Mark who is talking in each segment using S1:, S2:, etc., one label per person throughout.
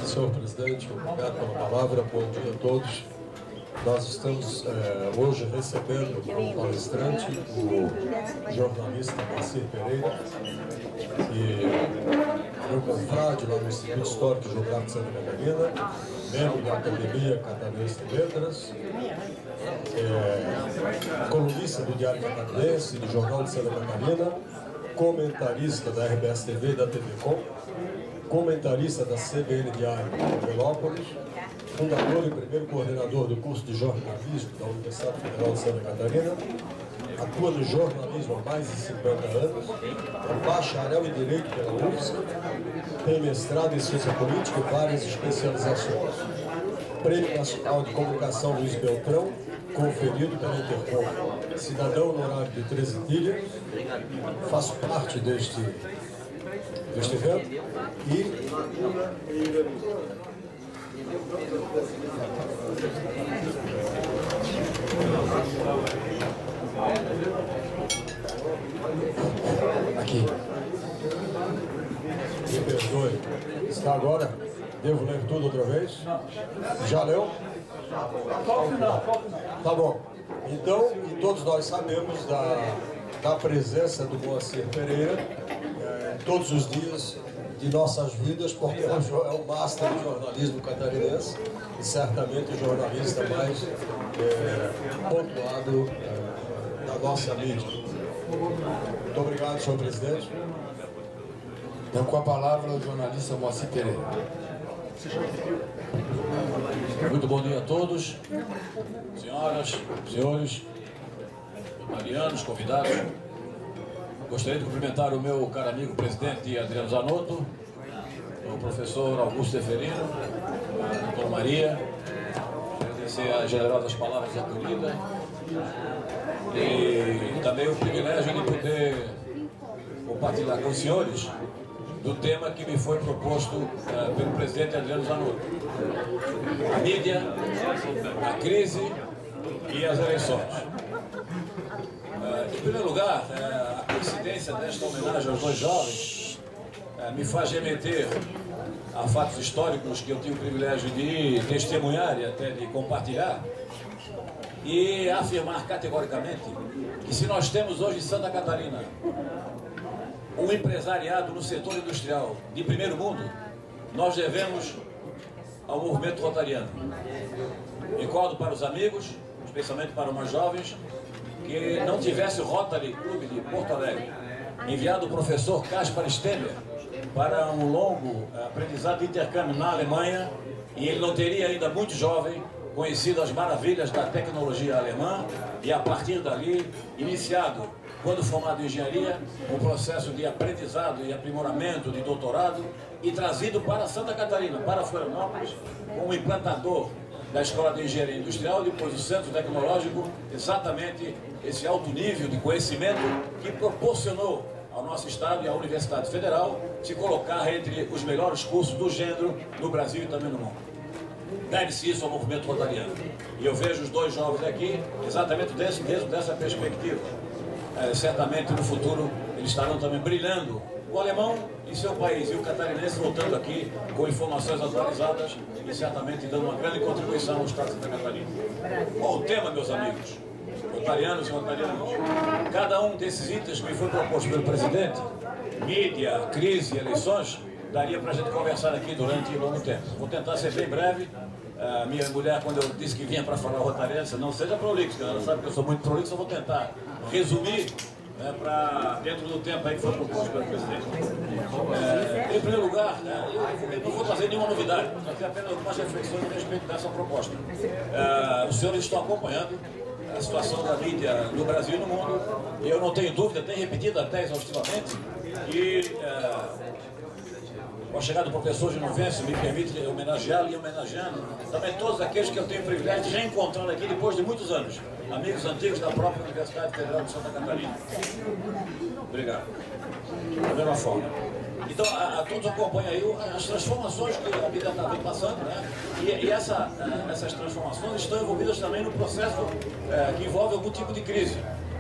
S1: Senhor presidente, obrigado pela palavra, bom dia a todos. Nós estamos hoje recebendo como palestrante o jornalista Moacir Pereira, e meu confrade lá no Instituto Histórico e Geográfico de Santa Catarina, membro da Academia Catarinense de Letras, colunista do Diário Catarinense e do Jornal de Santa Catarina, comentarista da RBS TV e da TV Com, comentarista da CBN Diário de Velópolis, fundador e primeiro coordenador do curso de jornalismo da Universidade Federal de Santa Catarina, atua no jornalismo há mais de 50 anos, é bacharel em Direito pela UFSC, tem mestrado em Ciência Política e várias especializações. Prêmio Nacional de Comunicação Luiz Beltrão, conferido pela Intercom. Cidadão honorário de Trezetilha, faço parte deste evento e aqui. Me perdoe. Está agora? Devo ler tudo outra vez? Já leu? Tá bom. Então, e todos nós sabemos da presença do Moacir Pereira todos os dias de nossas vidas, porque é o master de jornalismo catarinense e certamente o jornalista mais pontuado da nossa mídia. Muito obrigado, senhor presidente.
S2: Então, com a palavra, o jornalista Moacir Pereira.
S3: Muito bom dia a todos, senhoras, senhores, marianos, convidados. Gostaria de cumprimentar o meu caro amigo presidente Adriano Zanotto, o professor Augusto Seferino, a doutora Maria, agradecer as generosas palavras de acolhida e também o privilégio de poder compartilhar com os senhores do tema que me foi proposto pelo presidente Adriano Zanotto: a mídia, a crise e as eleições. Em primeiro lugar, a coincidência desta homenagem aos dois jovens me faz remeter a fatos históricos que eu tive o privilégio de testemunhar e até de compartilhar, e afirmar categoricamente que se nós temos hoje em Santa Catarina um empresariado no setor industrial de primeiro mundo, nós devemos ao movimento rotariano. Recordo para os amigos, especialmente para os mais jovens, que não tivesse o Rotary Club de Porto Alegre enviado o professor Caspar Stemer para um longo aprendizado de intercâmbio na Alemanha, e ele não teria ainda muito jovem conhecido as maravilhas da tecnologia alemã, e a partir dali iniciado, quando formado em engenharia, um processo de aprendizado e aprimoramento de doutorado, e trazido para Santa Catarina, para Florianópolis, como implantador da Escola de Engenharia Industrial, depois do Centro Tecnológico, exatamente esse alto nível de conhecimento que proporcionou ao nosso Estado e à Universidade Federal se colocar entre os melhores cursos do gênero no Brasil e também no mundo. Deve-se isso ao movimento rotariano. E eu vejo os dois jovens aqui exatamente dessa perspectiva. Certamente no futuro eles estarão também brilhando, o alemão em seu país e o catarinense voltando aqui com informações atualizadas e certamente dando uma grande contribuição ao Estado de Santa Catarina. Qual o tema, meus amigos, rotarianos e rotarianos? Cada um desses itens que me foi proposto pelo presidente, mídia, crise, eleições, daria para a gente conversar aqui durante longo tempo. Vou tentar ser bem breve. Minha mulher, quando eu disse que vinha para falar rotariense, não seja prolixo, ela sabe que eu sou muito prolixo, eu vou tentar resumir para dentro do tempo aí que foi proposto pelo presidente. Em primeiro lugar, eu não vou trazer nenhuma novidade, vou trazer apenas algumas reflexões a respeito dessa proposta. Os senhores estão acompanhando a situação da mídia no Brasil e no mundo, e eu não tenho dúvida, tenho repetido até exaustivamente, e com a chegada do professor Genovencio, me permite homenageá-lo e homenageando também todos aqueles que eu tenho o privilégio de reencontrar aqui depois de muitos anos, amigos antigos da própria Universidade Federal de Santa Catarina. Obrigado. Da mesma forma. Então, a todos acompanham aí as transformações que a vida está passando, né? E essas transformações estão envolvidas também no processo que envolve algum tipo de crise.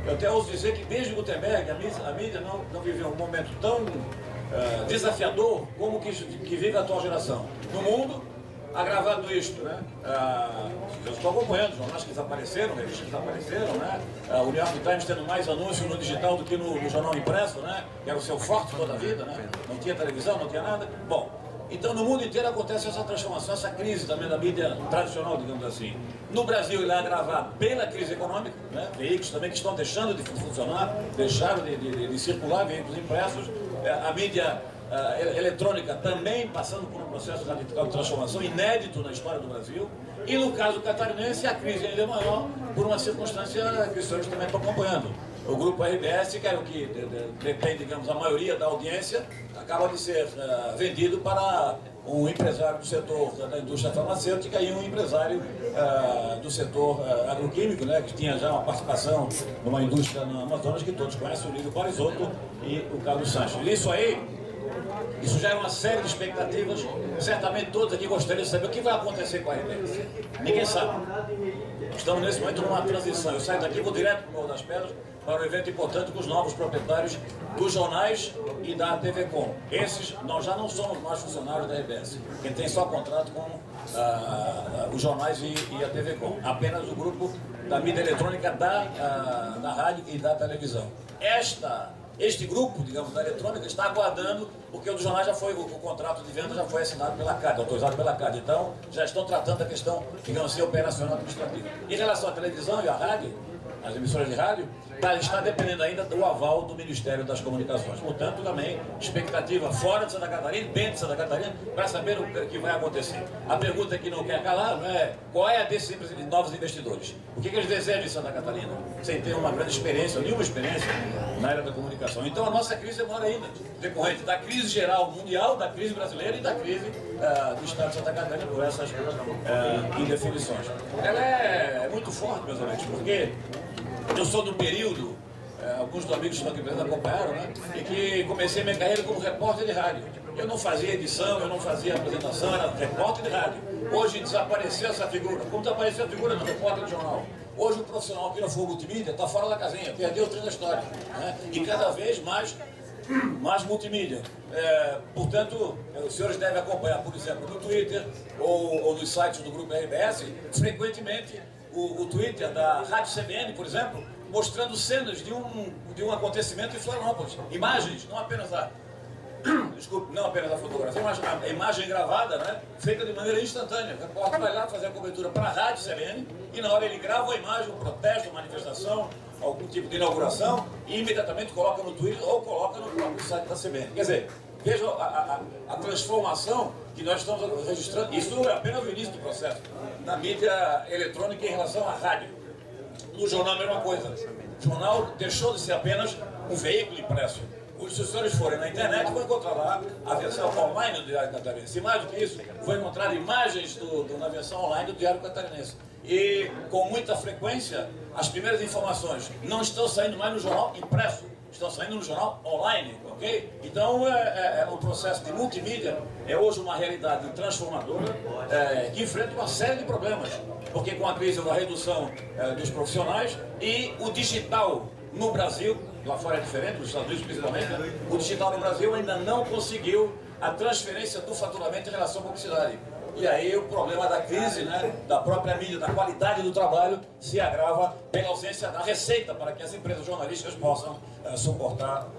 S3: Eu até ouso dizer que desde Gutenberg a mídia não viveu um momento tão desafiador como que vive a atual geração. No mundo, agravado isto, né? Eu estou acompanhando jornais que desapareceram, revistas que desapareceram, né? O New York Times tendo mais anúncios no digital do que no jornal impresso, né? Que era o seu forte toda a vida, né? Não tinha televisão, não tinha nada. Bom, então no mundo inteiro acontece essa transformação, essa crise também da mídia tradicional, digamos assim. No Brasil ele é agravado pela crise econômica, né? Veículos também que estão deixando de funcionar, deixaram de circular, veículos impressos, a mídia eletrônica também passando por um processo radical de transformação inédito na história do Brasil, e no caso catarinense a crise ainda é maior por uma circunstância que os senhores também estão acompanhando. O grupo RBS, que era o que detém, digamos, a maioria da audiência, acaba de ser vendido para um empresário do setor da indústria farmacêutica e um empresário do setor agroquímico, né, que tinha já uma participação numa indústria no Amazonas que todos conhecem, o Lívio Parisotto e o Carlos Sanches. Isso já é uma série de expectativas. Certamente todos aqui gostariam de saber o que vai acontecer com a RBS. Ninguém sabe. Estamos nesse momento numa transição. Eu saio daqui, vou direto para o Morro das Pedras para um evento importante com os novos proprietários dos jornais e da TV Com. Esses, nós já não somos mais funcionários da RBS. Quem tem só contrato com os jornais e a TV Com. Apenas o grupo da mídia eletrônica da rádio e da televisão. Este grupo, digamos, da eletrônica está aguardando, porque o dos jornais já foi, o contrato de venda já foi assinado pela CAD, autorizado pela CAD. Então, já estão tratando da questão, digamos assim, operacional administrativa. Em relação à televisão e à rádio, as emissoras de rádio, está dependendo ainda do aval do Ministério das Comunicações. Portanto, também, expectativa fora de Santa Catarina, dentro de Santa Catarina, para saber o que vai acontecer. A pergunta que não quer calar não é qual é a desses novos investidores. O que eles desejam em Santa Catarina, sem ter uma grande experiência, nenhuma experiência na área da comunicação. Então, a nossa crise é maior ainda, decorrente da crise geral mundial, da crise brasileira e da crise do Estado de Santa Catarina, por essas indefinições. Ela é muito forte, meus amigos, porque eu sou do período, alguns dos amigos que estão aqui presentes acompanharam, né? E que comecei minha carreira como repórter de rádio. Eu não fazia edição, eu não fazia apresentação, era repórter de rádio. Hoje desapareceu essa figura, como desapareceu a figura do repórter de jornal. Hoje o profissional que não for multimídia está fora da casinha, perdeu o trem da história, né? E cada vez mais multimídia. Portanto, os senhores devem acompanhar, por exemplo, no Twitter ou nos sites do Grupo RBS, frequentemente o Twitter da Rádio CBN, por exemplo, mostrando cenas de um acontecimento em Florianópolis. Imagens, não apenas a fotografia, mas a imagem gravada, né, feita de maneira instantânea. O repórter vai lá fazer a cobertura para a Rádio CBN e na hora ele grava a imagem, um protesto, uma manifestação, algum tipo de inauguração e imediatamente coloca no Twitter ou coloca no próprio site da CBN. Quer dizer, veja a transformação que nós estamos registrando. Isso é apenas o início do processo na mídia eletrônica em relação à rádio. No jornal a mesma coisa. O jornal deixou de ser apenas um veículo impresso. Se os senhores forem na internet, vão encontrar lá a versão online do Diário Catarinense. E mais do que isso, vão encontrar imagens na versão online do Diário Catarinense. E com muita frequência, as primeiras informações não estão saindo mais no jornal impresso, estão saindo no jornal online, ok? Então, o processo de multimídia é hoje uma realidade transformadora que enfrenta uma série de problemas, porque com a crise da redução dos profissionais e o digital no Brasil, lá fora é diferente, nos Estados Unidos principalmente, né? O digital no Brasil ainda não conseguiu a transferência do faturamento em relação à publicidade. E aí o problema da crise, né, da própria mídia, da qualidade do trabalho, se agrava pela ausência da receita para que as empresas jornalísticas possam suportar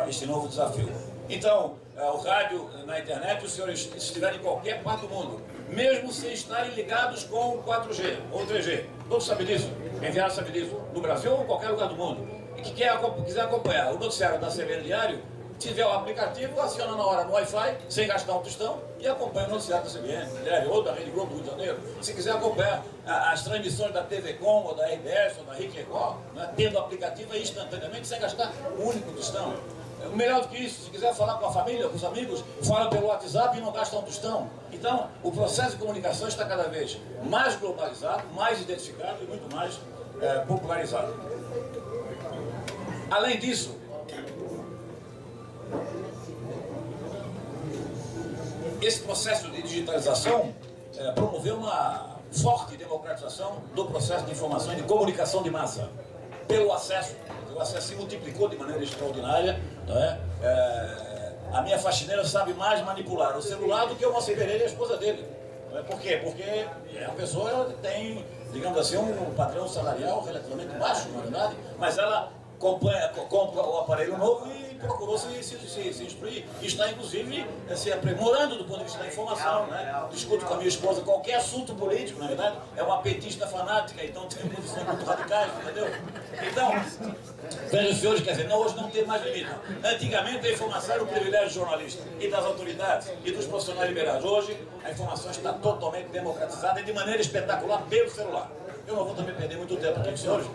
S3: este novo desafio. Então, o rádio na internet, os senhores estiverem em qualquer parte do mundo, mesmo sem estarem ligados com 4G ou 3G, todos sabem disso, quem viaja sabe disso, no Brasil ou em qualquer lugar do mundo, e que quiser acompanhar o noticiário da CBN Diário, tiver o aplicativo, aciona na hora no Wi-Fi, sem gastar um tostão, e acompanha o noticiário da CBN, ou da Rede Globo do Rio de Janeiro. Se quiser acompanhar as transmissões da TV Com, ou da RBS, ou da Rick Record, né, tendo o aplicativo instantaneamente, sem gastar um único tostão. Melhor do que isso, se quiser falar com a família, com os amigos, fala pelo WhatsApp e não gasta um tostão. Então, o processo de comunicação está cada vez mais globalizado, mais identificado e muito mais popularizado. Além disso, esse processo de digitalização promoveu uma forte democratização do processo de informação e de comunicação de massa. Pelo acesso, o acesso se multiplicou de maneira extraordinária, não é? a minha faxineira sabe mais manipular o celular do que o Moacir Pereira e a esposa dele. Por quê? Porque a pessoa tem, digamos assim, um padrão salarial relativamente baixo, na verdade, mas ela compra o aparelho novo e procurou se instruir. E está, inclusive, se aprimorando do ponto de vista da informação, né? Discuto com a minha esposa qualquer assunto político, na verdade, é uma petista fanática, então tem posições muito radicais, entendeu? Então, veja, senhores, quer dizer, não, hoje não tem mais limite. Antigamente a informação era o privilégio do jornalista e das autoridades e dos profissionais liberais. Hoje a informação está totalmente democratizada e de maneira espetacular pelo celular. Eu não vou também perder muito tempo aqui, senhores,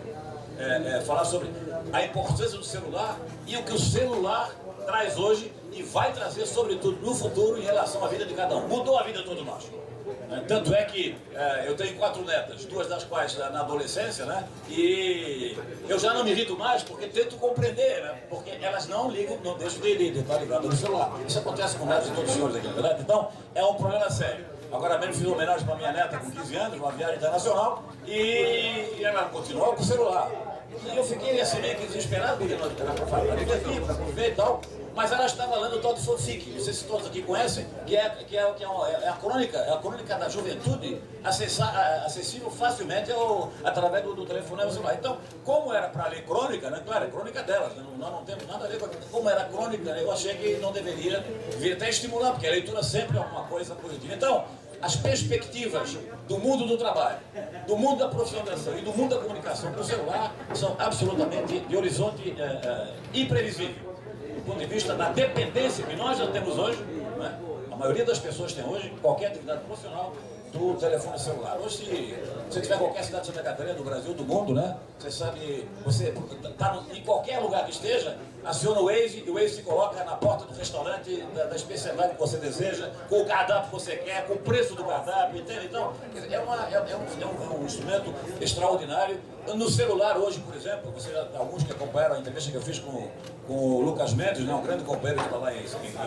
S3: falar sobre a importância do celular e o que o celular traz hoje e vai trazer, sobretudo, no futuro em relação à vida de cada um. Mudou a vida de todos nós. Tanto é que eu tenho 4 netas, 2 das quais na adolescência, né? E eu já não me irrito mais porque tento compreender, né? Porque elas não ligam, não deixam de estar ligadas no celular. Isso acontece com netos de todos os senhores aqui, na verdade? Então, é um problema sério. Agora mesmo fiz uma homenagem para minha neta com 15 anos, uma viagem internacional, e ela continuou com o celular. E eu fiquei assim meio que desesperado, porque ela para divertir, para conviver e tal. Mas ela estava lendo o tal de fanfic, não sei se todos aqui conhecem, que é a crônica da juventude acessível facilmente através do telefone celular. Então, como era para ler crônica, né? Claro, é crônica delas, né? Nós não temos nada a ver com aquilo. Como era crônica, eu achei que não deveria vir até estimular, porque a leitura sempre é uma coisa positiva. Então, as perspectivas do mundo do trabalho, do mundo da profissionalização e do mundo da comunicação com o celular são absolutamente de horizonte imprevisível. Do ponto de vista da dependência que nós já temos hoje, né? A maioria das pessoas tem hoje, qualquer atividade profissional, do telefone celular. Hoje, se você tiver qualquer cidade de Santa Catarina, do Brasil, do mundo, né? Você sabe, você está em qualquer lugar que esteja, aciona o Waze e o Waze se coloca na porta do restaurante da especialidade que você deseja, com o cardápio que você quer, com o preço do cardápio, entende? Então, é um instrumento extraordinário. No celular hoje, por exemplo, alguns que acompanharam a entrevista que eu fiz com o Lucas Mendes, né, um grande companheiro que está lá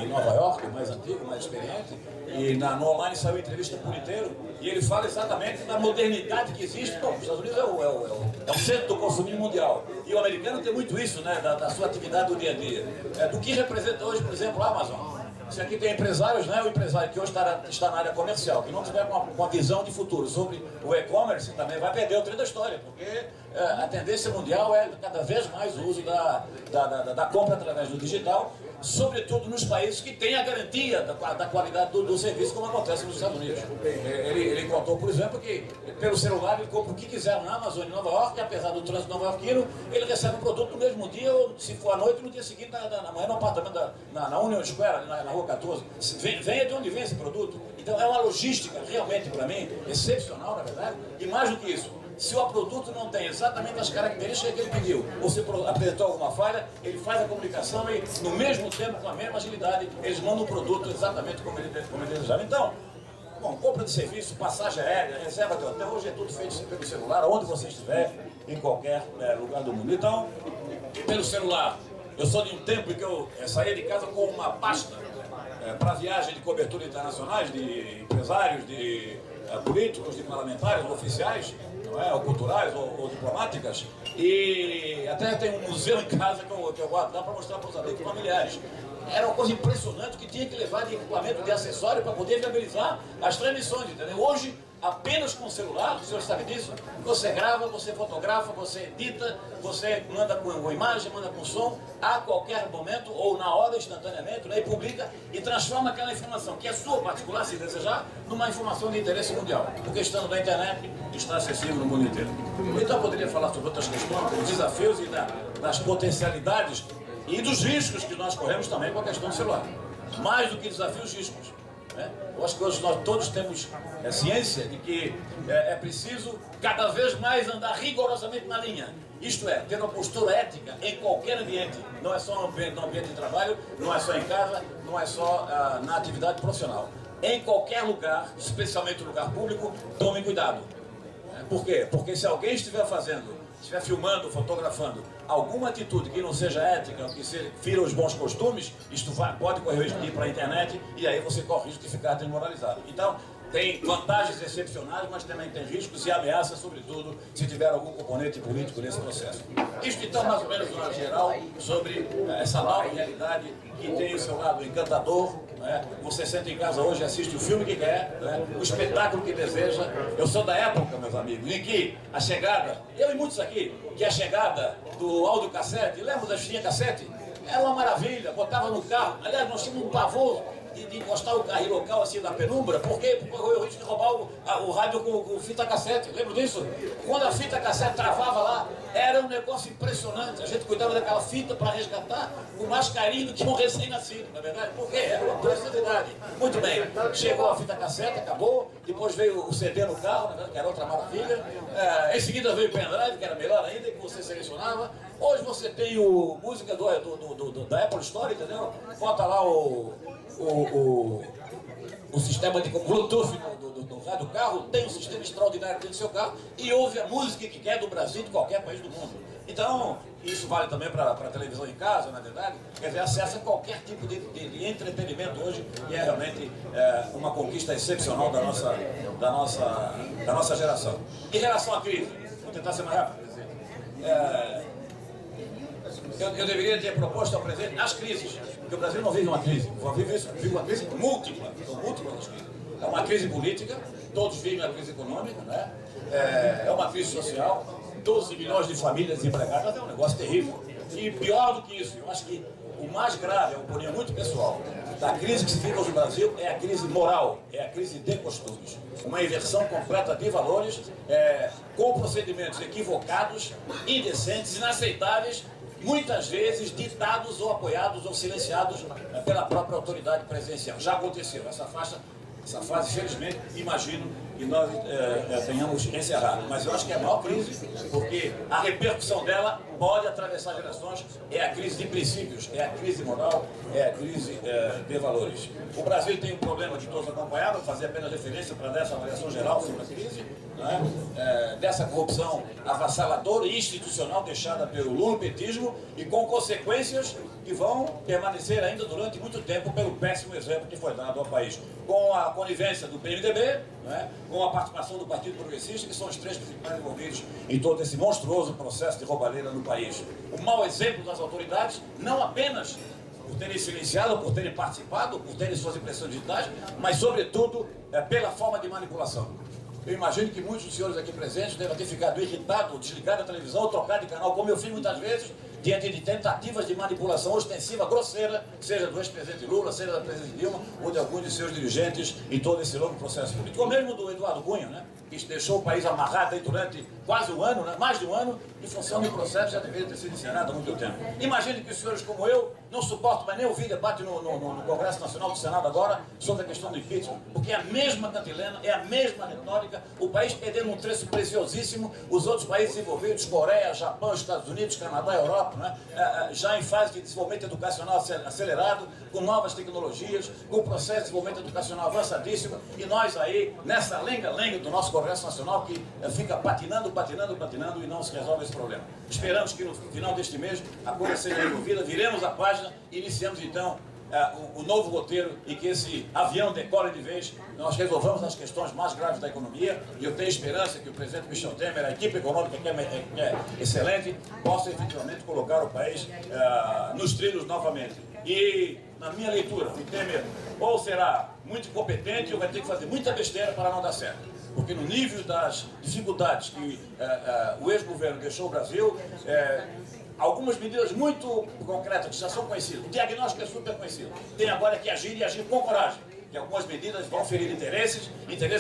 S3: em Nova York, mais antigo, mais experiente, e no online saiu a entrevista por inteiro, e ele fala exatamente da modernidade que existe. Bom, os Estados Unidos é o centro do consumismo mundial, e o americano tem muito isso, né, da sua atividade do dia a dia. Do que representa hoje, por exemplo, a Amazon. Se aqui tem empresários, né, o empresário que hoje está na área comercial, que não tiver uma visão de futuro sobre o e-commerce, também vai perder o trem da história, porque a tendência mundial é cada vez mais o uso da compra através do digital, sobretudo nos países que têm a garantia da qualidade do serviço, como acontece nos Estados Unidos. Ele contou, por exemplo, que pelo celular ele compra o que quiser na Amazon em Nova York, e apesar do trânsito nova-iorquino, ele recebe o produto no mesmo dia, ou se for à noite, no dia seguinte, na manhã, no apartamento na Union Square, na Rua 14. Venha de onde vem esse produto. Então é uma logística realmente, para mim, excepcional, na verdade, e mais do que isso. Se o produto não tem exatamente as características que ele pediu, ou se apresentou alguma falha, ele faz a comunicação e, no mesmo tempo, com a mesma agilidade, eles mandam o produto exatamente como ele desejava. Então, bom, compra de serviço, passagem aérea, reserva de hotel, hoje é tudo feito pelo celular, onde você estiver, em qualquer lugar do mundo. Então, pelo celular, eu sou de um tempo em que eu saía de casa com uma pasta para viagem de cobertura internacionais, de empresários, de políticos, de parlamentares, ou oficiais, não é? Ou culturais, ou diplomáticas, e até tem um museu em casa que eu guardo lá para mostrar para os amigos familiares. Era uma coisa impressionante que tinha que levar de equipamento, de acessório para poder viabilizar as transmissões, entendeu? Hoje, apenas com o celular, o senhor sabe disso, você grava, você fotografa, você edita, você manda com imagem, manda com som, a qualquer momento, ou na hora, instantaneamente, né, e publica e transforma aquela informação, que é sua particular, se desejar, numa informação de interesse mundial. Porque estando na internet, está acessível no mundo inteiro. Então eu poderia falar sobre outras questões, dos desafios e das potencialidades e dos riscos que nós corremos também com a questão do celular. Mais do que desafios, riscos. Eu acho que hoje nós todos temos ciência de que é preciso cada vez mais andar rigorosamente na linha. Isto é, ter uma postura ética em qualquer ambiente. Não é só no ambiente de trabalho, não é só em casa, não é só na atividade profissional. Em qualquer lugar, especialmente no lugar público, tome cuidado. Por quê? Porque se alguém estiver filmando, fotografando alguma atitude que não seja ética, que fira os bons costumes, isto pode correr o risco de ir para a internet e aí você corre o risco de ficar desmoralizado. Então, tem vantagens excepcionais, mas também tem riscos e ameaças, sobretudo se tiver algum componente político nesse processo. Isto então, mais ou menos, de uma geral, sobre essa nova realidade que tem o seu lado encantador, né? Você senta em casa hoje e assiste o filme que quer, né? O espetáculo que deseja. Eu sou da época, meus amigos, em que a chegada, eu e muitos aqui, que a chegada do áudio-cassete, lembra da fitinha cassete? Era uma maravilha, botava no carro. Aliás, nós tínhamos um pavor de encostar o carro local assim na penumbra. Por quê? Porque eu risco de roubar o rádio com fita cassete. Lembra disso? Quando a fita cassete travava lá, era um negócio impressionante. A gente cuidava daquela fita para resgatar com mais carinho do que um recém-nascido, na verdade. Por quê? Era uma preciosidade. Muito bem. Chegou a fita cassete, acabou. Depois veio o CD no carro, na verdade, que era outra maravilha. Em seguida veio o pendrive, que era melhor ainda, que você selecionava. Hoje você tem música da Apple Store, entendeu? Bota lá o sistema de Bluetooth do rádio do carro, tem um sistema extraordinário dentro do seu carro e ouve a música que quer do Brasil, de qualquer país do mundo. Então, isso vale também para a televisão em casa, na verdade. Quer dizer, acessa qualquer tipo de entretenimento hoje e é realmente uma conquista excepcional da nossa geração. Em relação à crise, vou tentar ser mais rápido, quer dizer, eu deveria ter proposto ao presidente as crises, porque o Brasil não vive uma crise, vive uma crise múltipla, são múltiplas as crises. É uma crise política, todos vivem a crise econômica, né? É uma crise social, 12 milhões de famílias desempregadas, é um negócio terrível. E pior do que isso, eu acho que o mais grave, é uma opinião muito pessoal, da crise que se vive hoje no Brasil é a crise moral, é a crise de costumes. Uma inversão completa de valores, com procedimentos equivocados, indecentes, inaceitáveis, muitas vezes ditados ou apoiados ou silenciados pela própria autoridade presidencial. Já aconteceu essa fase, felizmente, imagino que nós tenhamos encerrado. Mas eu acho que é a maior crise, porque a repercussão dela pode atravessar gerações. É a crise de princípios, é a crise moral, é a crise de valores. O Brasil tem um problema que todos acompanharam, vou fazer apenas referência para essa avaliação geral sobre a crise, né? Dessa corrupção avassaladora e institucional deixada pelo lulopetismo e com consequências que vão permanecer ainda durante muito tempo pelo péssimo exemplo que foi dado ao país. Com a conivência do PMDB, né? Com a participação do Partido Progressista, que são os três principais envolvidos em todo esse monstruoso processo de roubalheira no país. O mau exemplo das autoridades, não apenas por terem silenciado, por terem participado, por terem suas impressões digitais, mas sobretudo pela forma de manipulação. Eu imagino que muitos dos senhores aqui presentes devem ter ficado irritados, desligado a televisão, trocado de canal, como eu fiz muitas vezes, diante de tentativas de manipulação ostensiva, grosseira, seja do ex-presidente Lula, seja da presidente Dilma, ou de alguns de seus dirigentes em todo esse longo processo político. Ou mesmo do Eduardo Cunha, né? Que deixou o país amarrado aí durante quase um ano, né? Mais de um ano, em função do processo que já deveria ter sido encerrado há muito tempo. Imagine que os senhores como eu não suportam mais nem ouvir debate no Congresso Nacional do Senado agora sobre a questão do impeachment, porque é a mesma cantilena, é a mesma retórica, o país perdendo um trecho preciosíssimo, os outros países envolvidos, Coreia, Japão, Estados Unidos, Canadá, Europa, né? Já em fase de desenvolvimento educacional acelerado, com novas tecnologias, com processo de desenvolvimento educacional avançadíssimo, e nós aí, nessa lenga-lenga do nosso Congresso Nacional, que fica patinando e não se resolve esse problema. Esperamos que no final deste mês a coisa seja resolvida, viremos a página e iniciamos então o novo roteiro e que esse avião decole de vez, nós resolvamos as questões mais graves da economia e eu tenho esperança que o presidente Michel Temer, a equipe econômica que é excelente, possa efetivamente colocar o país nos trilhos novamente. E, na minha leitura, o Temer ou será muito incompetente ou vai ter que fazer muita besteira para não dar certo. Porque no nível das dificuldades que o ex-governo deixou o Brasil, algumas medidas muito concretas que já são conhecidas, o diagnóstico é super conhecido, tem agora que agir e agir com coragem, que algumas medidas vão ferir interesses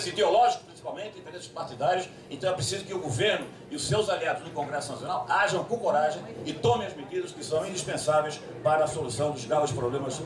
S3: ideológicos principalmente, interesses partidários, então é preciso que o governo e os seus aliados no Congresso Nacional ajam com coragem e tomem as medidas que são indispensáveis para a solução dos graves problemas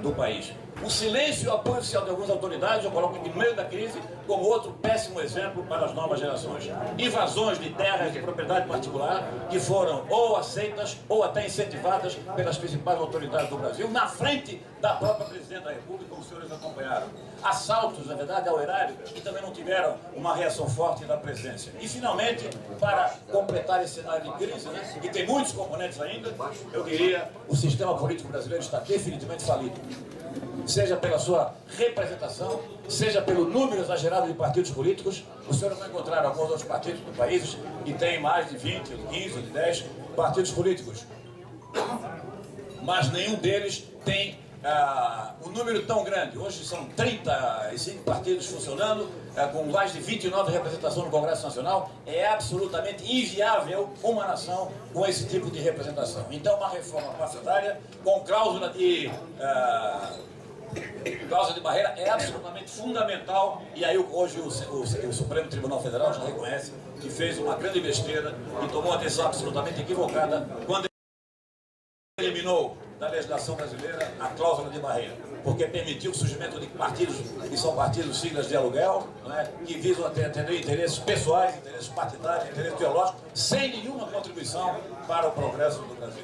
S3: do país. O silêncio e o apoio oficial de algumas autoridades, eu coloco aqui no meio da crise, como outro péssimo exemplo para as novas gerações. Invasões de terras de propriedade particular que foram ou aceitas ou até incentivadas pelas principais autoridades do Brasil, na frente da própria Presidente da República, como os senhores acompanharam. Assaltos, na verdade, ao erário, que também não tiveram uma reação forte da presidência. E, finalmente, para completar esse cenário de crise, né, que tem muitos componentes ainda, eu diria, o sistema político brasileiro está definitivamente falido. Seja pela sua representação, seja pelo número exagerado de partidos políticos. O senhor vai encontrar alguns outros partidos do país que têm mais de 20, de 15, de 10 partidos políticos. Mas nenhum deles tem um número tão grande. Hoje são 35 partidos funcionando, com mais de 29 representações no Congresso Nacional. É absolutamente inviável uma nação com esse tipo de representação. Então, uma reforma partidária com cláusula de barreira é absolutamente fundamental. E aí hoje o Supremo Tribunal Federal já reconhece que fez uma grande besteira e tomou uma decisão absolutamente equivocada quando eliminou da legislação brasileira a cláusula de barreira, porque permitiu o surgimento de partidos que são partidos siglas de aluguel, não é? Que visam atender interesses pessoais, interesses partidários, interesses ideológicos, sem nenhuma contribuição para o progresso do Brasil.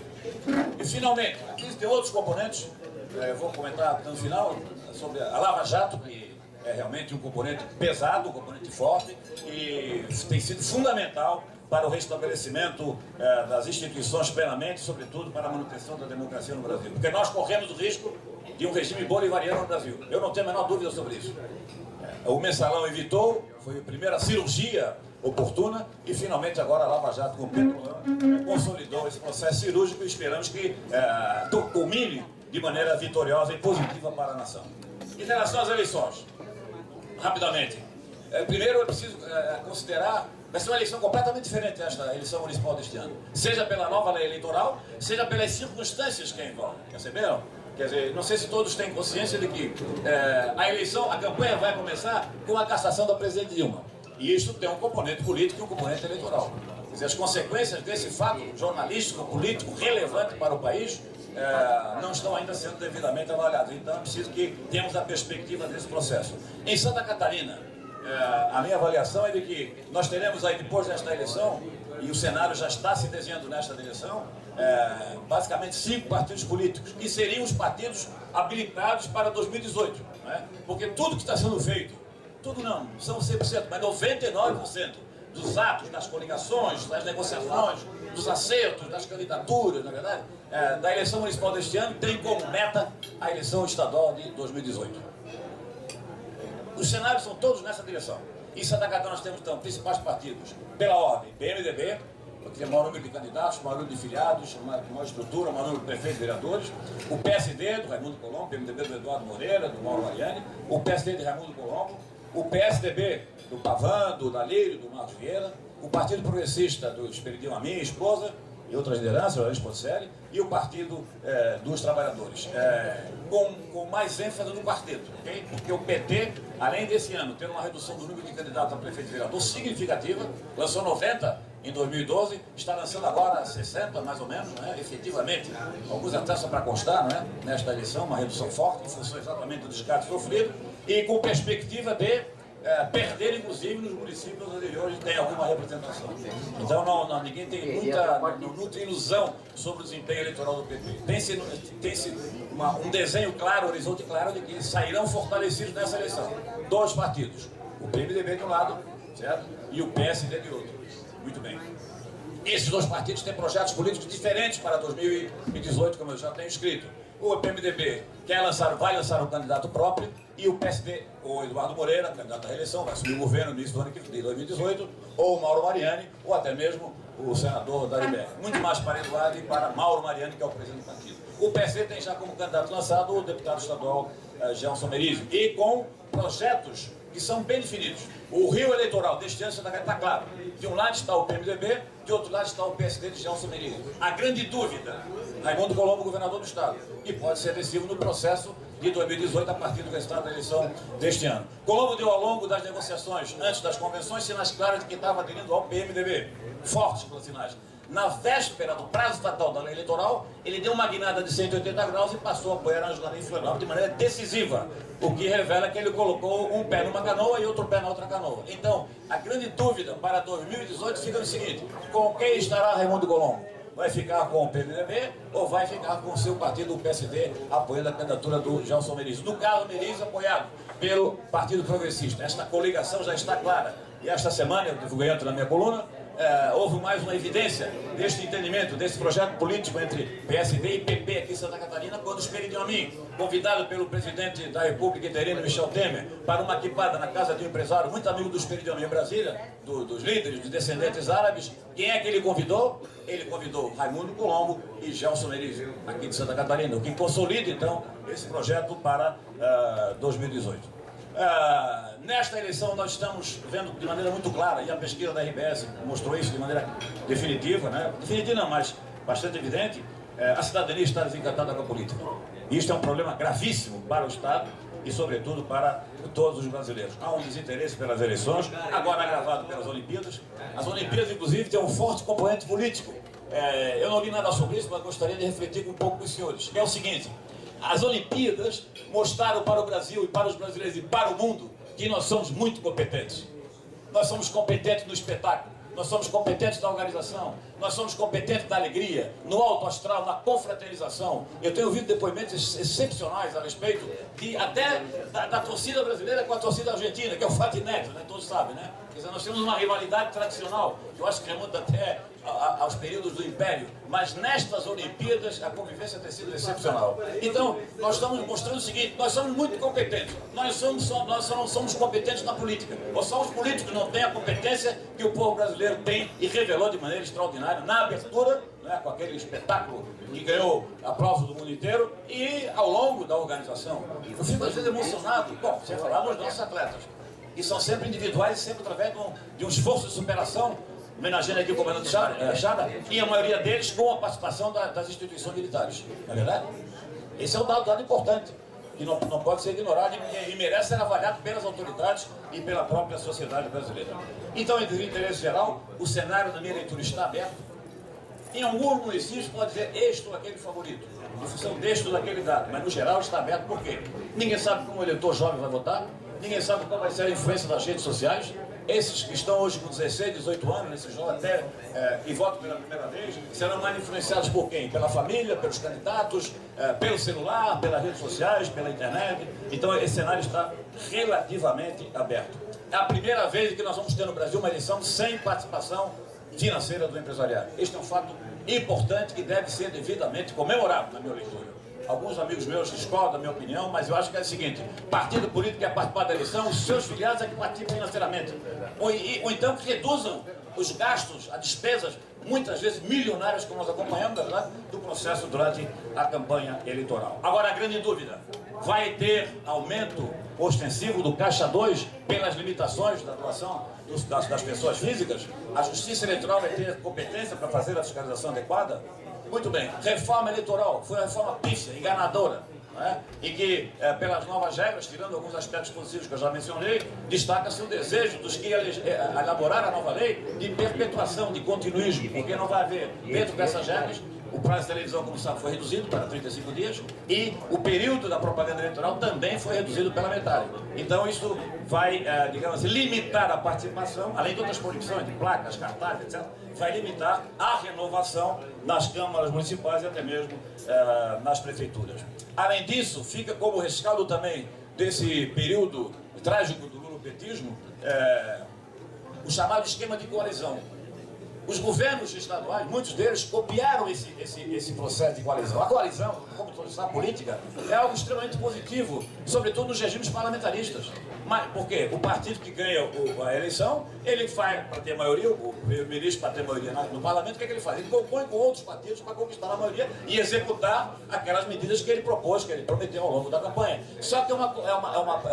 S3: E, finalmente, a crise tem outros componentes. Eu vou comentar no final sobre a Lava Jato, que é realmente um componente pesado, um componente forte, e tem sido fundamental para o restabelecimento das instituições plenamente, sobretudo para a manutenção da democracia no Brasil. Porque nós corremos o risco de um regime bolivariano no Brasil. Eu não tenho a menor dúvida sobre isso. O Mensalão evitou, foi a primeira cirurgia oportuna, e finalmente agora a Lava Jato com o Petrolão consolidou esse processo cirúrgico e esperamos que culmine de maneira vitoriosa e positiva para a nação. Em relação às eleições, rapidamente, primeiro é preciso considerar vai ser uma eleição completamente diferente desta eleição municipal deste ano. Seja pela nova lei eleitoral, seja pelas circunstâncias que a envolvem. Perceberam? Quer dizer, não sei se todos têm consciência de que a eleição, a campanha vai começar com a cassação da presidente Dilma. E isso tem um componente político e um componente eleitoral. Quer dizer, as consequências desse fato jornalístico, político, relevante para o país, não estão ainda sendo devidamente avaliadas. Então é preciso que tenhamos a perspectiva desse processo. Em Santa Catarina, a minha avaliação é de que nós teremos aí, depois desta eleição, e o cenário já está se desenhando nesta direção, basicamente 5 partidos políticos, que seriam os partidos habilitados para 2018. Não é? Porque tudo que está sendo feito, tudo não, são 100%, mas 99% dos atos, das coligações, das negociações, dos acertos, das candidaturas, na verdade, da eleição municipal deste ano, tem como meta a eleição estadual de 2018. Os cenários são todos nessa direção. Em Santa Catarina nós temos, então, principais partidos, pela ordem, PMDB, porque tem o maior número de candidatos, o maior número de filiados, maior estrutura, o maior número de prefeitos e vereadores, o PSD, do Raimundo Colombo, o PMDB do Eduardo Moreira, do Mauro Mariani, o PSD de Raimundo Colombo, o PSDB do Pavan, do Dalírio, do Marcos Vieira, o Partido Progressista do Esperidião a minha esposa, e outras lideranças, Lourenço Ponticelli, e o Partido dos Trabalhadores, com mais ênfase no quarteto, okay? Porque o PT, além desse ano ter uma redução do número de candidatos a prefeito e vereador significativa, lançou 90 em 2012, está lançando agora 60, mais ou menos, né? Efetivamente, alguns até só para constar, não é? Nesta eleição, uma redução forte, em função exatamente do desgaste sofrido, e com perspectiva de perder, inclusive, nos municípios onde hoje tem alguma representação. Então, ninguém tem não nutre ilusão sobre o desempenho eleitoral do PT. Tem-se um desenho claro, um horizonte claro de que eles sairão fortalecidos nessa eleição. 2 partidos, o PMDB de um lado, certo? E o PSD de outro. Muito bem. Esses 2 partidos têm projetos políticos diferentes para 2018, como eu já tenho escrito. O PMDB vai lançar um candidato próprio, e o PSD, o Eduardo Moreira, candidato à reeleição, vai assumir o governo no início do ano de 2018, ou o Mauro Mariani, ou até mesmo o senador Daribé. Muito mais para Eduardo e para Mauro Mariani, que é o presidente do partido. O PSD tem já como candidato lançado o deputado estadual Gelson Merizio, e com projetos que são bem definidos. O rio eleitoral deste ano está claro. De um lado está o PMDB, de outro lado está o PSD de Gelson Merizio. A grande dúvida, Raimundo Colombo, governador do estado, e pode ser decisivo no processo de 2018, a partir do resultado da eleição deste ano. Colombo deu ao longo das negociações, antes das convenções, sinais claros de que estava aderindo ao PMDB. Fortes sinais. na véspera do prazo fatal da lei eleitoral, ele deu uma guinada de 180 graus e passou a apoiar a Angela Neves Florianópolis de maneira decisiva, o que revela que ele colocou um pé numa canoa e outro pé na outra canoa. Então, a grande dúvida para 2018 fica no seguinte: com quem estará Raimundo Colombo? Vai ficar com o PMDB ou vai ficar com o seu partido, o PSD, apoiando a candidatura do Gelson Meriz? No caso, Meriz apoiado pelo Partido Progressista. Esta coligação já está clara. E esta semana, eu divulguei na minha coluna, houve mais uma evidência deste entendimento, desse projeto político entre PSD e PP aqui em Santa Catarina, quando o Esperidião Amin, convidado pelo presidente da República interino, Michel Temer, para uma quipada na casa de um empresário muito amigo do Esperidião Amin em Brasília, dos líderes, dos descendentes árabes. Quem é que ele convidou? Ele convidou Raimundo Colombo e Gelson Meriz, aqui de Santa Catarina, o que consolida, então, esse projeto para 2018. Nesta eleição nós estamos vendo de maneira muito clara, e a pesquisa da RBS mostrou isso de maneira definitiva, né? Definitiva não, mas bastante evidente, a cidadania está desencantada com a política. E isto é um problema gravíssimo para o Estado e, sobretudo, para todos os brasileiros. Há um desinteresse pelas eleições, agora agravado pelas Olimpíadas. As Olimpíadas, inclusive, têm um forte componente político. Eu não li nada sobre isso, mas gostaria de refletir um pouco com os senhores, que é o seguinte: as Olimpíadas mostraram para o Brasil e para os brasileiros e para o mundo que nós somos muito competentes. Nós somos competentes no espetáculo, nós somos competentes na organização, nós somos competentes na alegria, no alto astral, na confraternização. Eu tenho ouvido depoimentos excepcionais a respeito até da torcida brasileira com a torcida argentina, que é o fato inédito, né? Todos sabem, né? Quer dizer, nós temos uma rivalidade tradicional, que eu acho que remonta até aos períodos do Império, mas nestas Olimpíadas a convivência tem sido excepcional. Então, nós estamos mostrando o seguinte: nós somos muito competentes, nós só não somos competentes na política, ou só os políticos não têm a competência que o povo brasileiro tem e revelou de maneira extraordinária na abertura, né, com aquele espetáculo que ganhou aplauso do mundo inteiro, e ao longo da organização. Eu fico às vezes emocionado, bom, sem falar nos nossos atletas, que são sempre individuais, sempre através de um esforço de superação, homenageando aqui o comandante Chada, e a maioria deles com a participação das instituições militares. Não é verdade? Esse é um dado importante, que não pode ser ignorado e merece ser avaliado pelas autoridades e pela própria sociedade brasileira. Então, em interesse geral, o cenário da minha leitura está aberto. Em alguns municípios pode dizer este ou aquele favorito, em função deste ou daquele dado, mas no geral está aberto. Por quê? Ninguém sabe como o eleitor jovem vai votar, ninguém sabe qual vai ser a influência das redes sociais. Esses que estão hoje com 16, 18 anos, nesse jogo até, e votam pela primeira vez, serão mais influenciados por quem? Pela família, pelos candidatos, pelo celular, pelas redes sociais, pela internet. Então esse cenário está relativamente aberto. É a primeira vez que nós vamos ter no Brasil uma eleição sem participação financeira do empresariado. Este é um fato importante que deve ser devidamente comemorado, na minha leitura. Alguns amigos meus discordam da minha opinião, mas eu acho que é o seguinte: partido político quer participar da eleição, os seus filiados é que participam financeiramente. Ou então que reduzam os gastos, as despesas, muitas vezes milionárias, como nós acompanhamos, verdade, do processo durante a campanha eleitoral. Agora, a grande dúvida: vai ter aumento ostensivo do Caixa 2 pelas limitações da atuação das pessoas físicas? A Justiça Eleitoral vai ter competência para fazer a fiscalização adequada? Muito bem. Reforma eleitoral foi uma reforma pífia, enganadora, né? E que, pelas novas regras, tirando alguns aspectos positivos que eu já mencionei, destaca-se o desejo dos que elaboraram a nova lei de perpetuação, de continuismo, porque não vai haver, dentro dessas regras, o prazo de televisão, como sabe, foi reduzido para 35 dias e o período da propaganda eleitoral também foi reduzido pela metade. Então isso vai, digamos assim, limitar a participação, além de outras proibições de placas, cartazes, etc., vai limitar a renovação nas câmaras municipais e até mesmo nas prefeituras. Além disso, fica como rescaldo também desse período trágico do lulopetismo, o chamado esquema de coalizão. Os governos estaduais, muitos deles, copiaram esse processo de coalizão. A coalizão, como todos sabem, a política, é algo extremamente positivo, sobretudo nos regimes parlamentaristas. Mas, por quê? O partido que ganha a eleição, ele faz, para ter maioria, o primeiro-ministro, para ter maioria no parlamento, o que é que ele faz? Ele compõe com outros partidos para conquistar a maioria e executar aquelas medidas que ele propôs, que ele prometeu ao longo da campanha. Só que é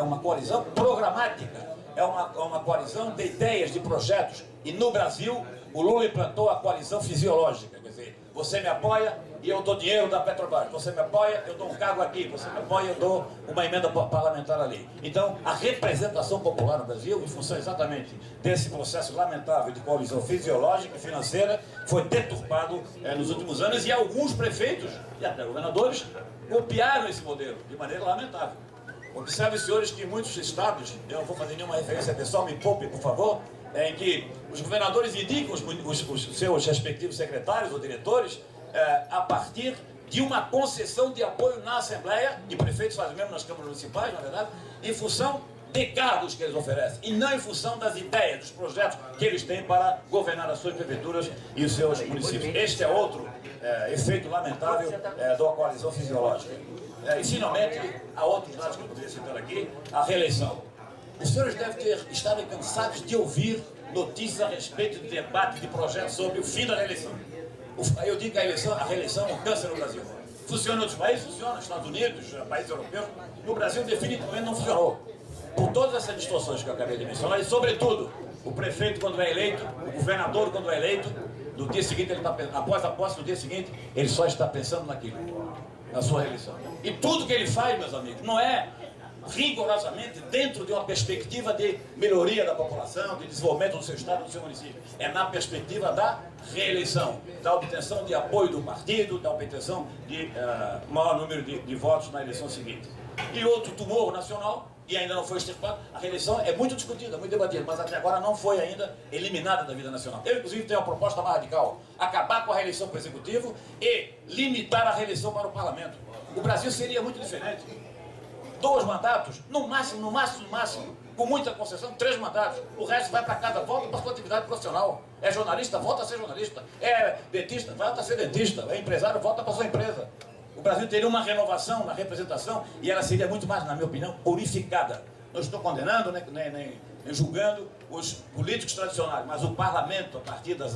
S3: uma coalizão programática, é uma coalizão de ideias, de projetos. E no Brasil, o Lula implantou a coalizão fisiológica, quer dizer, você me apoia e eu dou dinheiro da Petrobras. Você me apoia, eu dou um cargo aqui. Você me apoia, eu dou uma emenda parlamentar ali. Então, a representação popular no Brasil, em função exatamente desse processo lamentável de coalizão fisiológica e financeira, foi deturpado nos últimos anos, e alguns prefeitos e até governadores copiaram esse modelo de maneira lamentável. Observem, senhores, que em muitos estados, eu não vou fazer nenhuma referência pessoal, me poupe, por favor, em que os governadores indicam os seus respectivos secretários ou diretores a partir de uma concessão de apoio na Assembleia, e prefeitos fazem mesmo nas câmaras municipais, na verdade, em função de cargos que eles oferecem, e não em função das ideias, dos projetos que eles têm para governar as suas prefeituras e os seus municípios. Este é outro efeito lamentável da coalizão fisiológica. E, finalmente, há outros dados que eu poderia citar aqui, a reeleição. Os senhores devem estar cansados de ouvir notícias a respeito de debate, de projetos sobre o fim da reeleição. Eu digo que a reeleição é um câncer no Brasil. Funciona em outros países? Funciona, nos Estados Unidos, países europeus. No Brasil, definitivamente, não funcionou. Por todas essas distorções que eu acabei de mencionar, e, sobretudo, o prefeito, quando é eleito, o governador, quando é eleito, no dia seguinte, ele está, após a posse, no dia seguinte, ele só está pensando naquilo, na sua reeleição. E tudo que ele faz, meus amigos, não é rigorosamente dentro de uma perspectiva de melhoria da população, de desenvolvimento do seu estado, do seu município. É na perspectiva da reeleição, da obtenção de apoio do partido, da obtenção de maior número de votos na eleição seguinte. E outro tumor nacional, e ainda não foi extirpado, a reeleição é muito discutida, muito debatida, mas até agora não foi ainda eliminada da vida nacional. Eu, inclusive, tenho uma proposta mais radical: acabar com a reeleição para o Executivo e limitar a reeleição para o Parlamento. O Brasil seria muito diferente. 2 mandatos, no máximo, com muita concessão, 3 mandatos. O resto vai para casa, volta para a sua atividade profissional. É jornalista, volta a ser jornalista. É dentista, volta a ser dentista. É empresário, volta para a sua empresa. O Brasil teria uma renovação na representação e ela seria muito mais, na minha opinião, purificada. Não estou condenando, nem julgando os políticos tradicionais, mas o parlamento, a partir das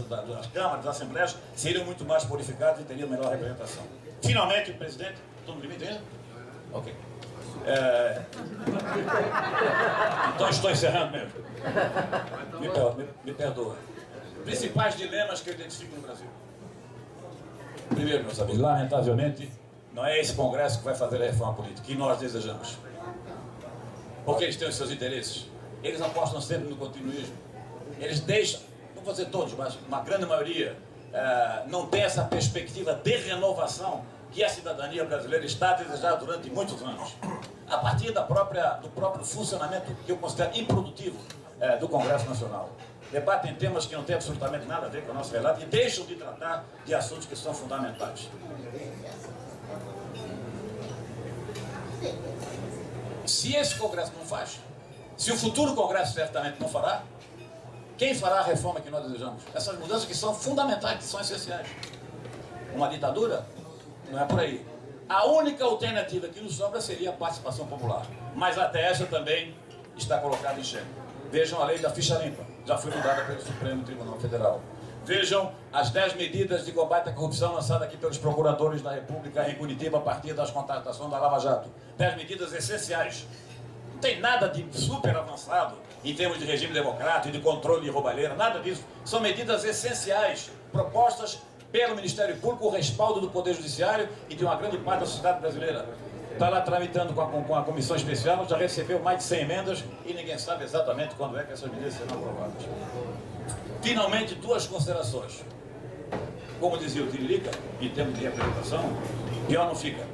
S3: câmaras, das assembleias, seriam muito mais purificados e teriam melhor representação. Finalmente, o presidente... Estou no limite ainda? Ok. Então estou encerrando mesmo. Me perdoa. Principais dilemas que eu identifico no Brasil. Primeiro, meus amigos, lamentavelmente, não é esse Congresso que vai fazer a reforma política que nós desejamos. Porque eles têm os seus interesses. Eles apostam sempre no continuismo. Eles deixam, não vou dizer todos, mas uma grande maioria, não tem essa perspectiva de renovação que a cidadania brasileira está a desejar durante muitos anos. A partir do próprio funcionamento que eu considero improdutivo do Congresso Nacional. Debatem temas que não têm absolutamente nada a ver com a nossa realidade e deixam de tratar de assuntos que são fundamentais. Se esse Congresso não faz, se o futuro Congresso certamente não fará, quem fará a reforma que nós desejamos? Essas mudanças que são fundamentais, que são essenciais. Uma ditadura? Não é por aí. A única alternativa que nos sobra seria a participação popular. Mas até essa também está colocada em xeque. Vejam a lei da ficha limpa, já foi mudada pelo Supremo Tribunal Federal. Vejam as 10 medidas de combate à corrupção lançadas aqui pelos procuradores da República em Curitiba a partir das contratações da Lava Jato. 10 medidas essenciais. Não tem nada de super avançado em termos de regime democrático, de controle de roubalheira, nada disso. São medidas essenciais, propostas pelo Ministério Público, o respaldo do Poder Judiciário e de uma grande parte da sociedade brasileira. Está lá tramitando com a comissão especial, já recebeu mais de 100 emendas e ninguém sabe exatamente quando é que essas medidas serão aprovadas. Finalmente, 2 considerações. Como dizia o Tiririca, em termos de representação, pior não fica.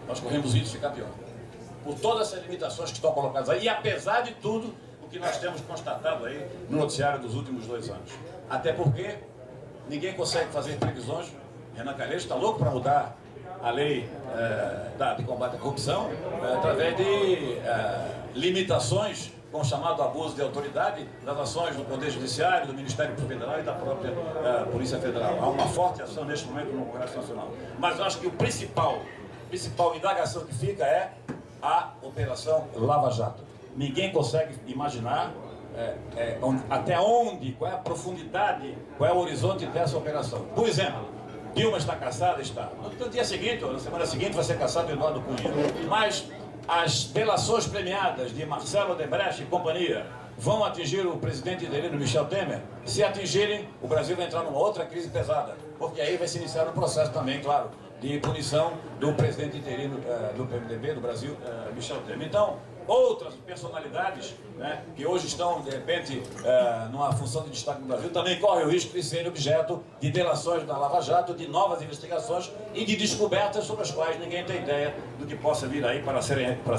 S3: Nós corremos risco de ficar pior. Por todas essas limitações que estão colocadas aí, e apesar de tudo o que nós temos constatado aí no noticiário dos últimos 2 anos. Até porque ninguém consegue fazer previsões. Renan Calheiros está louco para mudar a lei de combate à corrupção através de limitações com o chamado abuso de autoridade das ações do Poder Judiciário, do Ministério Público Federal e da própria Polícia Federal. Há uma forte ação neste momento no Congresso Nacional. Mas eu acho que a principal indagação que fica é a Operação Lava Jato. Ninguém consegue imaginar até onde, qual é a profundidade, qual é o horizonte dessa operação. Por exemplo, Dilma está caçada? Está. No dia seguinte, ou na semana seguinte, vai ser caçado Eduardo Cunha. Mas as delações premiadas de Marcelo Odebrecht e companhia vão atingir o presidente interino Michel Temer? Se atingirem, o Brasil vai entrar numa outra crise pesada, porque aí vai se iniciar um processo também, claro, de punição do presidente interino do PMDB do Brasil, Michel Temer. Então, outras personalidades, né, que hoje estão, de repente, numa função de destaque no Brasil, também correm o risco de serem objeto de delações da Lava Jato, de novas investigações e de descobertas sobre as quais ninguém tem ideia do que possa vir aí para ser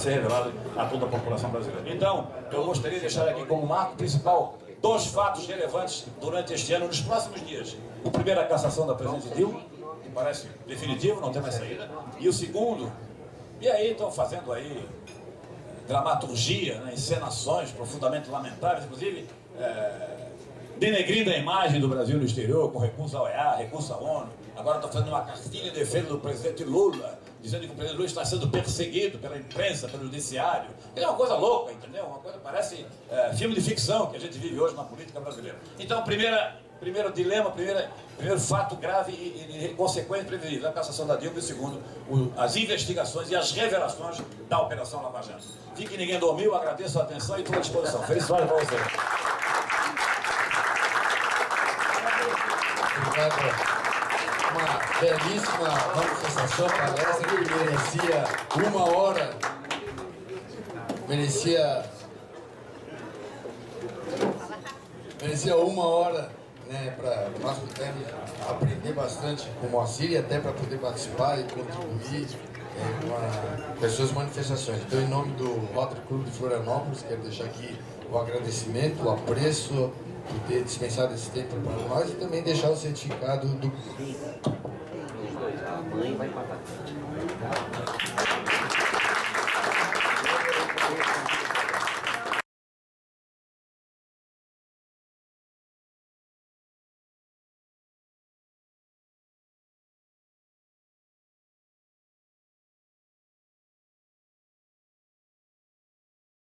S3: revelado a toda a população brasileira. Então, eu gostaria de deixar aqui como marco principal 2 fatos relevantes durante este ano, nos próximos dias. O primeiro, a cassação da presidente Dilma, que parece definitivo, não tem mais saída. E o segundo, e aí estão fazendo aí dramaturgia, né, encenações profundamente lamentáveis, inclusive denegrindo a imagem do Brasil no exterior, com recurso à OEA, recurso à ONU. Agora estão fazendo uma cartilha em defesa do presidente Lula, dizendo que o presidente Lula está sendo perseguido pela imprensa, pelo judiciário. É uma coisa louca, entendeu? Uma coisa parece filme de ficção que a gente vive hoje na política brasileira. Então, primeiro dilema, primeiro fato grave e consequência previsível, a cassação da Dilma, e segundo, as investigações e as revelações da Operação Lava Jato. Vi que ninguém dormiu, agradeço a atenção e estou à disposição. Feliz felicidade para vocês.
S2: Obrigado. Uma belíssima manifestação, palestra que merecia 1 hora, merecia 1 hora, né, para nós pudermos aprender bastante com o Moacir e até para poder participar e contribuir com as suas manifestações. Então, em nome do Rotary Clube de Florianópolis, quero deixar aqui o agradecimento, o apreço por ter dispensado esse tempo para nós e também deixar o certificado do...
S4: A mãe vai pagar.